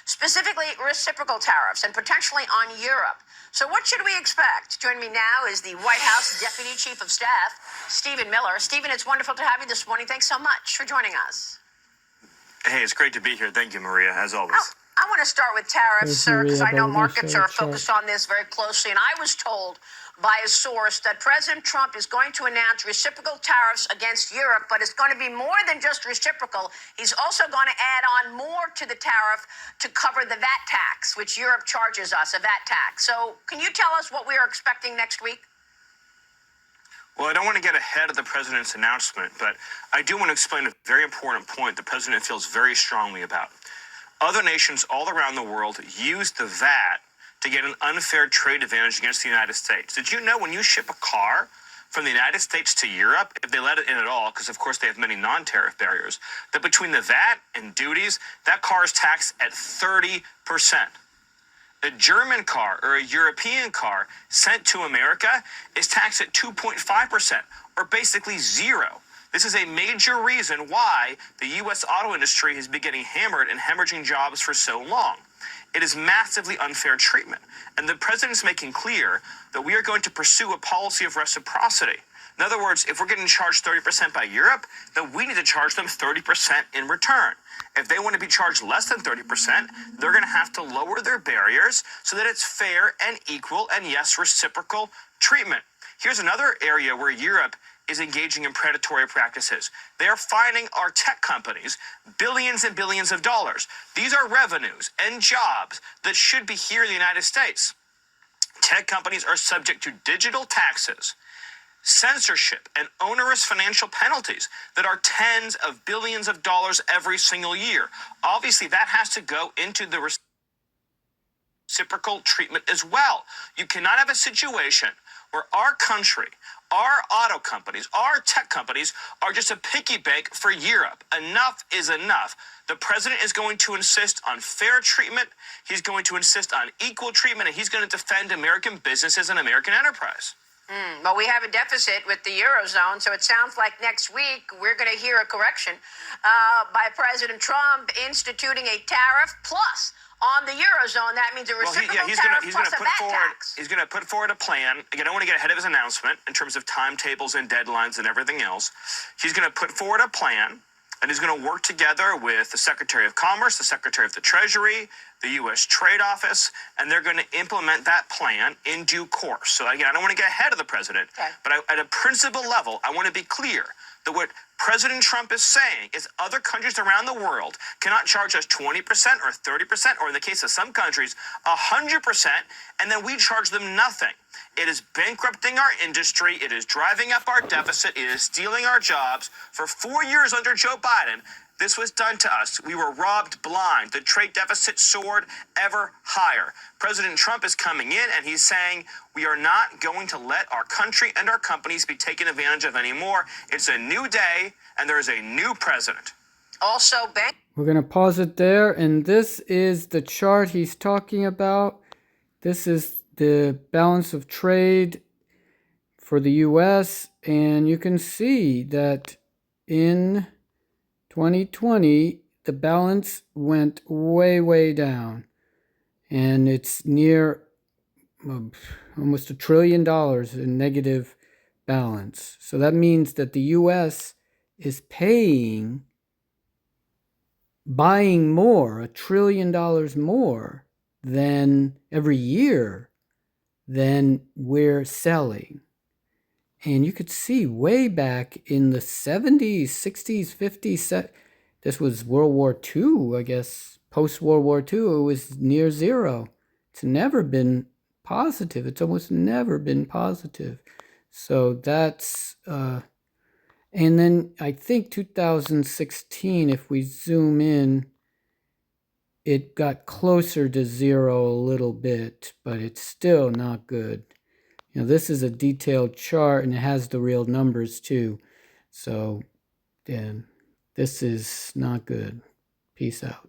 specifically reciprocal tariffs and potentially on Europe. So what should we expect? Joining me now is the White House Deputy Chief of Staff, Stephen Miller. Stephen, it's wonderful to have you this morning. Thanks so much for joining us. Hey, it's great to be here. Thank you, Maria, as always. I want to start with tariffs, sir, because I know markets are focused on this very closely. And I was told by a source that President Trump is going to announce reciprocal tariffs against Europe, but it's going to be more than just reciprocal. He's also going to add on more to the tariff to cover the VAT tax, which Europe charges us, a VAT tax. So can you tell us what we are expecting next week? Well, I don't want to get ahead of the president's announcement, but I do want to explain a very important point the president feels very strongly about. Other nations all around the world use the VAT to get an unfair trade advantage against the United States. Did you know when you ship a car from the United States to Europe, if they let it in at all, because of course they have many non-tariff barriers, that between the VAT and duties, that car is taxed at 30%. A German car or a European car sent to America is taxed at 2.5%, or basically zero. This is a major reason why the U.S. auto industry has been getting hammered and hemorrhaging jobs for so long. It is massively unfair treatment. And the president is making clear that we are going to pursue a policy of reciprocity. In other words, if we're getting charged 30% by Europe, then we need to charge them 30% in return. If they want to be charged less than 30%, they're going to have to lower their barriers so that it's fair and equal and, yes, reciprocal treatment. Here's another area where Europe is engaging in predatory practices. They are fining our tech companies billions and billions of dollars. These are revenues and jobs that should be here in the United States. Tech companies are subject to digital taxes, censorship, and onerous financial penalties that are tens of billions of dollars every single year. Obviously, that has to go into the reciprocal treatment as well. You cannot have a situation where our country, our auto companies, our tech companies are just a piggy bank for Europe. Enough is enough. The president is going to insist on fair treatment. He's going to insist on equal treatment, and he's going to defend American businesses and American enterprise. Well, we have a deficit with the Eurozone, so it sounds like next week we're going to hear a correction by President Trump instituting a tariff plus on the Eurozone. That means a reciprocal tariff plus a VAT tax. He's going to put forward a plan. Again, I don't want to get ahead of his announcement in terms of timetables and deadlines and everything else. He's going to put forward a plan, and he's going to work together with the Secretary of Commerce, the Secretary of the Treasury, the U.S. Trade Office, and they're going to implement that plan in due course. So again, I don't want to get ahead of the president, but at a principle level, I want to be clear that what President Trump is saying is other countries around the world cannot charge us 20% or 30%, or in the case of some countries, 100%, and then we charge them nothing. It is bankrupting our industry. It is driving up our deficit. It is stealing our jobs. For 4 years under Joe Biden, this was done to us. We were robbed blind. The trade deficit soared ever higher. President Trump is coming in and he's saying we are not going to let our country and our companies be taken advantage of anymore. It's a new day and there is a new president. Also, we're going to pause it there, and this is the chart he's talking about. This is the balance of trade for the U.S., and you can see that in 2020, the balance went way, way down, and it's near almost $1 trillion in negative balance. So that means that the U.S. is buying more, $1 trillion more than every year than we're selling. And you could see way back in the 70s, 60s, 50s, this was World War II, I guess, post-World War II, it was near zero. It's never been positive. It's almost never been positive. So that's, and then I think 2016, if we zoom in, it got closer to zero a little bit, but it's still not good. You know, this is a detailed chart and it has the real numbers too. So, this is not good. Peace out.